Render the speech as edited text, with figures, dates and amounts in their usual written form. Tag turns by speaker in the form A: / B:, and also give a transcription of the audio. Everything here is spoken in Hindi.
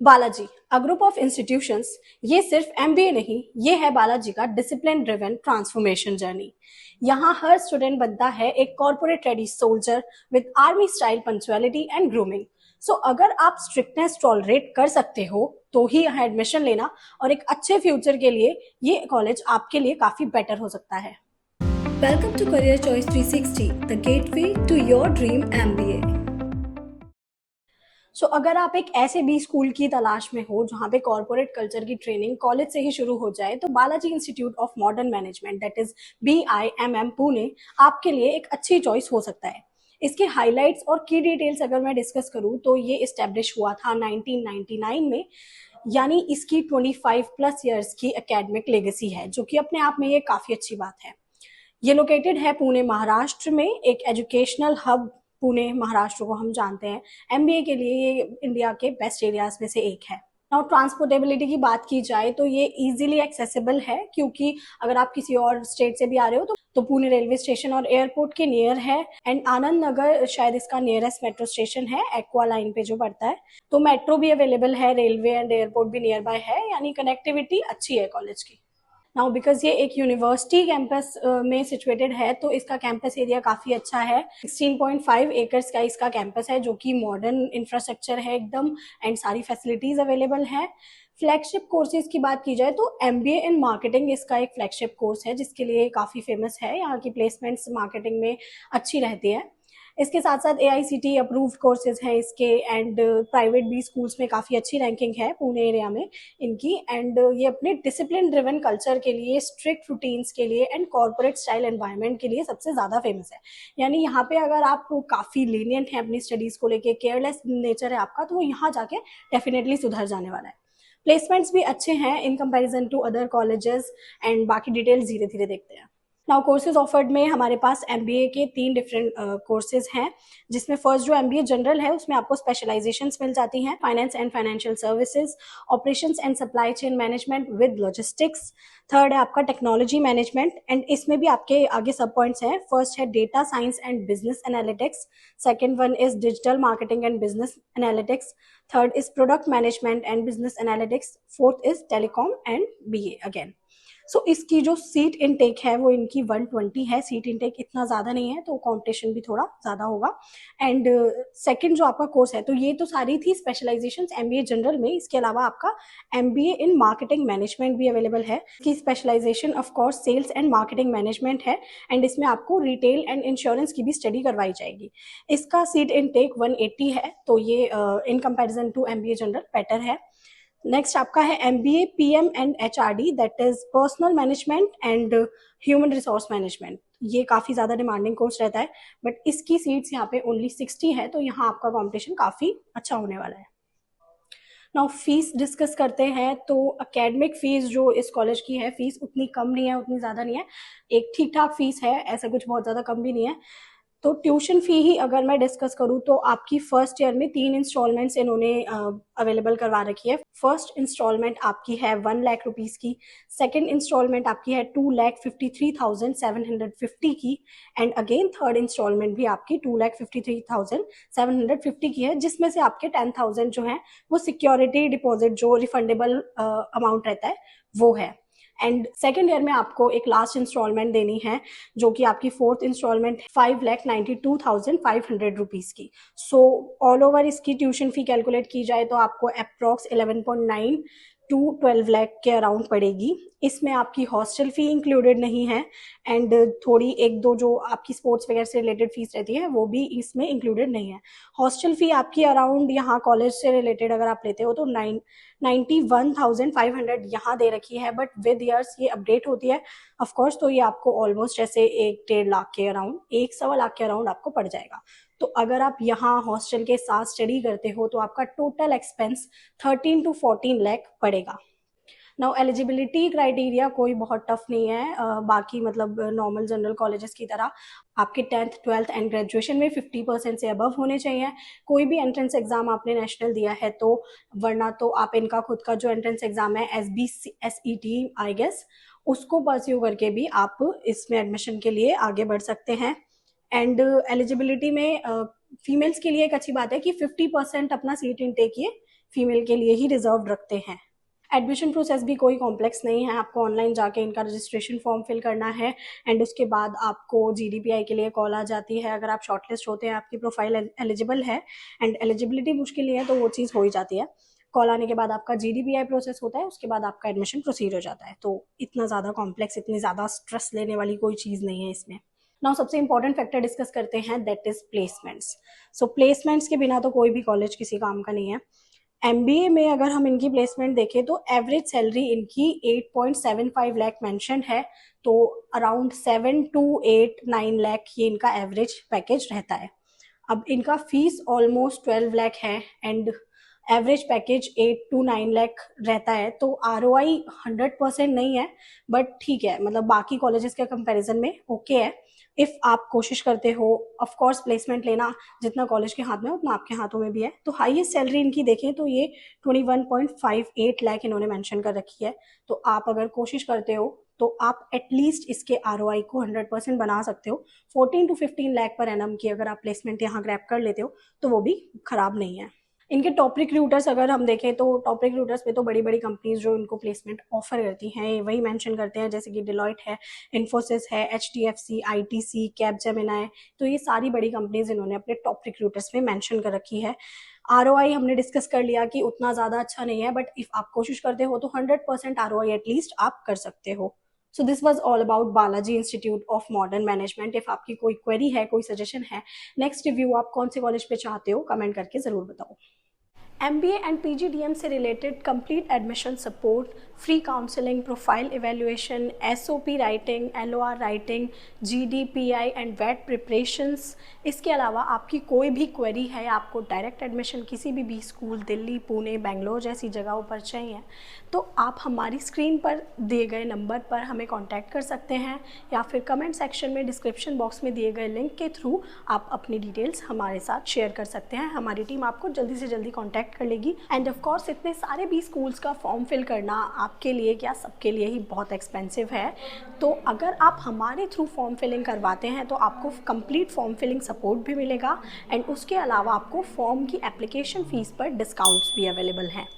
A: Balaji, a group of institutions, ये सिर्फ एमबीए नहीं, ये है बालाजी का डिसिप्लिन ड्रिवन ट्रांसफॉर्मेशन जर्नी। यहाँ हर स्टूडेंट बनता है एक corporate ready soldier with army style punctuality and grooming. So अगर आप स्ट्रिक्टनेस टॉलरेट कर सकते हो तो ही यहाँ एडमिशन लेना, और एक अच्छे फ्यूचर के लिए ये कॉलेज आपके लिए काफी बेटर हो सकता है। Welcome to career choice 360, the gateway to your dream MBA. अगर आप एक ऐसे बी स्कूल की तलाश में हो जहाँ पे कॉर्पोरेट कल्चर की ट्रेनिंग कॉलेज से ही शुरू हो जाए, तो Balaji institute of modern management, that is BIMM Pune, आपके लिए एक अच्छी चॉइस हो सकता है। इसके हाइलाइट्स और की डिटेल्स अगर मैं डिस्कस करूँ तो ये इस्टेब्लिश हुआ था 1999 में, यानी इसकी 25 प्लस ईयर्स की एकेडमिक लेगेसी है, जो कि अपने आप में ये काफी अच्छी बात है। ये लोकेटेड है पुणे महाराष्ट्र में, एक एजुकेशनल हब पुणे महाराष्ट्र को हम जानते हैं। एमबीए के लिए ये इंडिया के बेस्ट एरियाज में से एक है। नाउ ट्रांसपोर्टेबिलिटी की बात की जाए तो ये इजीली एक्सेसिबल है, क्योंकि अगर आप किसी और स्टेट से भी आ रहे हो तो पुणे रेलवे स्टेशन और एयरपोर्ट के नियर है, एंड आनंद नगर शायद इसका नियरेस्ट मेट्रो स्टेशन है, एक्वा लाइन पे जो पड़ता है। तो मेट्रो भी अवेलेबल है, रेलवे एंड एयरपोर्ट भी नियर बाय है, यानी कनेक्टिविटी अच्छी है कॉलेज की। नाउ बिकॉज ये एक यूनिवर्सिटी कैंपस में सिचुएटेड है, तो इसका कैंपस एरिया काफी अच्छा है। 16.5 एकर्स का इसका कैंपस है, जो कि मॉडर्न इंफ्रास्ट्रक्चर है एकदम, एंड सारी फैसिलिटीज अवेलेबल है। फ्लैगशिप कोर्सेज की बात की जाए तो एमबीए इन मार्केटिंग इसका एक फ्लैगशिप कोर्स है, जिसके लिए काफी फेमस है। यहाँ की प्लेसमेंट्स मार्केटिंग में अच्छी रहती है। इसके साथ साथ AICTE अप्रूव्ड कोर्सेज हैं इसके, एंड प्राइवेट भी स्कूल्स में काफ़ी अच्छी रैंकिंग है पुणे एरिया में इनकी। एंड ये अपने डिसिप्लिन ड्रिवन कल्चर के लिए, स्ट्रिक्ट रूटीन्स के लिए एंड कॉर्पोरेट स्टाइल एनवायरनमेंट के लिए सबसे ज़्यादा फेमस है। यानी यहाँ पे अगर आप काफ़ी लीनियंट हैं अपनी स्टडीज़ को लेके, केयरलेस नेचर है आपका, तो वो यहाँ जाके डेफिनेटली सुधर जाने वाला है। प्लेसमेंट्स भी अच्छे हैं in comparison to other colleges, and बाकी डिटेल्स धीरे धीरे देखते हैं। नाउ कोर्सेज ऑफर्ड में हमारे पास एमबीए के 3 डिफरेंट कोर्सेज हैं, जिसमें फर्स्ट जो एमबीए जनरल है उसमें आपको स्पेशलाइजेशंस मिल जाती हैं, finance and financial services, operations and supply chain management with logistics. Third है आपका टेक्नोलॉजी मैनेजमेंट, एंड इसमें भी आपके आगे सब पॉइंट्स हैं। फर्स्ट है data science and business analytics, second one is digital marketing and business analytics, third is product management and business analytics, fourth is telecom and BA again. इसकी जो सीट इनटेक है वो इनकी 120 है, सीट इनटेक इतना ज़्यादा नहीं है, तो कंपटीशन भी थोड़ा ज़्यादा होगा। एंड सेकंड जो आपका कोर्स है, तो ये तो सारी थी स्पेशलाइजेशन एमबीए जनरल में। इसके अलावा आपका एमबीए इन मार्केटिंग मैनेजमेंट भी अवेलेबल है। इसकी specialisation of course sales and marketing management है, एंड इसमें आपको रिटेल एंड इंश्योरेंस की भी स्टडी करवाई जाएगी। इसका सीट इनटेक 180 है, तो ये in comparison to MBA general better है। नेक्स्ट आपका है MBA PM and HRD, that is personal management and human resource management. ये काफ़ी ज़्यादा डिमांडिंग कोर्स रहता है, बट इसकी सीट्स यहाँ पे ओनली 60 है, तो यहाँ आपका कॉम्पिटिशन काफ़ी अच्छा होने वाला है। नाउ फीस डिस्कस करते हैं, तो अकेडमिक फीस जो इस कॉलेज की है, फीस उतनी कम नहीं है, उतनी ज़्यादा नहीं है, एक ठीक ठाक फीस है, ऐसा कुछ बहुत ज़्यादा कम भी नहीं है। तो ट्यूशन फी ही अगर मैं डिस्कस करूँ तो आपकी फर्स्ट ईयर में 3 इंस्टॉलमेंट्स इन्होंने अवेलेबल करवा रखी है। फर्स्ट इंस्टॉलमेंट आपकी है 1 लाख रुपीज़ की, सेकंड इंस्टॉलमेंट आपकी है 2,53,750 की, एंड अगेन थर्ड इंस्टॉलमेंट भी आपकी 2,53,750 की है, जिसमें से आपके 10,000 जो है वो सिक्योरिटी डिपॉजिट जो रिफंडेबल अमाउंट रहता है वो है। एंड सेकेंड ईयर में आपको एक लास्ट इंस्टॉलमेंट देनी है, जो कि आपकी फोर्थ इंस्टॉलमेंट 5,92,500 रुपीज़ की। सो ऑल ओवर इसकी ट्यूशन फी कैलकुलेट की जाए तो आपको अप्रॉक्स 11.9 टू 12 लाख के अराउंड पड़ेगी। इसमें आपकी हॉस्टल फी इंक्लूडेड नहीं है, एंड थोड़ी एक दो जो आपकी स्पोर्ट्स वगैरह से रिलेटेड फीस रहती है वो भी इसमें इंक्लूडेड नहीं है। हॉस्टल फी आपकी अराउंड यहाँ कॉलेज से रिलेटेड अगर आप लेते हो तो 91,500 यहाँ दे रखी है, बट विद ईयर्स ये अपडेट होती है ऑफकोर्स, तो ये आपको ऑलमोस्ट ऐसे 1-1.5 लाख के अराउंड, 1-1.25 लाख के अराउंड आपको पड़ जाएगा। तो अगर आप यहाँ हॉस्टल के साथ स्टडी करते हो तो आपका टोटल एक्सपेंस 13 to 14 लाख पड़ेगा। नाउ एलिजिबिलिटी क्राइटेरिया कोई बहुत टफ नहीं है, बाकी मतलब नॉर्मल जनरल कॉलेजेस की तरह आपके 10th 12th एंड ग्रेजुएशन में 50% से अबव होने चाहिए। कोई भी एंट्रेंस एग्जाम आपने नेशनल दिया है तो, वरना तो आप इनका खुद का जो एंट्रेंस एग्जाम है SBCSET आई गेस, उसको परस्यू करके भी आप इसमें एडमिशन के लिए आगे बढ़ सकते हैं। एंड एलिजिबिलिटी में फीमेल्स के लिए एक अच्छी बात है कि 50% अपना सीट इनटेक ये फीमेल के लिए ही रिजर्व रखते हैं। एडमिशन प्रोसेस भी कोई कॉम्प्लेक्स नहीं है, आपको ऑनलाइन जाके इनका रजिस्ट्रेशन फॉर्म फिल करना है एंड उसके बाद आपको जीडीपीआई के लिए कॉल आ जाती है। अगर आप शॉर्टलिस्ट होते हैं, आपकी प्रोफाइल एलिजिबल है एंड एलिजिबिलिटी मुश्किल नहीं है तो वो चीज़ हो ही जाती है। कॉल आने के बाद आपका जीडीपीआई प्रोसेस होता है, उसके बाद आपका एडमिशन प्रोसीड हो जाता है। तो इतना ज़्यादा कॉम्प्लेक्स, इतनी ज़्यादा स्ट्रेस लेने वाली कोई चीज़ नहीं है इसमें। नाउ सबसे इंपॉर्टेंट फैक्टर डिस्कस करते हैं, that is placements. So placements के बिना तो कोई भी कॉलेज किसी काम का नहीं है। एमबीए में अगर हम इनकी प्लेसमेंट देखें तो एवरेज सैलरी इनकी 8.75 लाख मेंशन है, तो अराउंड 7 to 8 9 लाख ये इनका एवरेज पैकेज रहता है। अब इनका फीस ऑलमोस्ट 12 लाख है and average package 8 to 9 lakh रहता है, तो ROI 100% नहीं है, बट ठीक है, मतलब बाकी कॉलेजेस के कंपैरिजन में ओके है। इफ़ आप कोशिश करते हो, ऑफ कोर्स प्लेसमेंट लेना जितना कॉलेज के हाथ में उतना आपके हाथों में भी है। तो हाईएस्ट सैलरी इनकी देखें तो ये 21.58 लाख इन्होंने मेंशन कर रखी है। तो आप अगर कोशिश करते हो तो आप एटलीस्ट इसके ROI को 100% बना सकते हो। 14 to 15 लाख पर एनम की अगर आप प्लेसमेंट यहाँ ग्रैब कर लेते हो तो वो भी खराब नहीं है। इनके टॉप रिक्रूटर्स अगर हम देखें तो टॉप रिक्रूटर्स पे तो बड़ी बड़ी कंपनीज जो इनको प्लेसमेंट ऑफर करती हैं वही मेंशन करते हैं, जैसे कि डिलॉयट है, इन्फोसिस है, HDFC, ITC, कैपजेमिनाई। तो ये सारी बड़ी कंपनीज इन्होंने अपने टॉप रिक्रूटर्स में मेंशन कर रखी है। ROI हमने डिस्कस कर लिया कि उतना ज़्यादा अच्छा नहीं है, बट इफ़ आप कोशिश करते हो तो 100% ROI एटलीस्ट आप कर सकते हो। So this was all about Balaji institute of modern management. If आपकी कोई क्वेरी है, कोई सजेशन है, नेक्स्ट रिव्यू आप कौन से कॉलेज पे चाहते हो, कमेंट करके ज़रूर बताओ। MBA एंड PGDM से related complete admission support, free counselling, profile evaluation, SOP writing, LOR writing, GDPI and वेट प्रिपरेशंस। इसके अलावा आपकी कोई भी क्वेरी है, आपको डायरेक्ट एडमिशन किसी भी स्कूल दिल्ली, पुणे, बेंगलोर जैसी जगहों पर चाहिए, तो आप हमारी स्क्रीन पर दिए गए नंबर पर हमें कांटेक्ट कर सकते हैं या फिर कमेंट सेक्शन में डिस्क्रिप्शन बॉक्स में दिए गए लिंक के थ्रू आप अपनी डिटेल्स हमारे साथ शेयर कर सकते हैं। हमारी टीम आपको जल्दी से जल्दी कांटेक्ट कर लेगी। एंड ऑफ कोर्स इतने सारे भी स्कूल्स का फॉर्म फिल करना आपके लिए क्या सबके लिए ही बहुत एक्सपेंसिव है, तो अगर आप हमारे थ्रू फॉर्म फिलिंग करवाते हैं तो आपको कंप्लीट फॉर्म फिलिंग सपोर्ट भी मिलेगा एंड उसके अलावा आपको फॉर्म की एप्लीकेशन फ़ीस पर डिस्काउंट्स भी अवेलेबल हैं।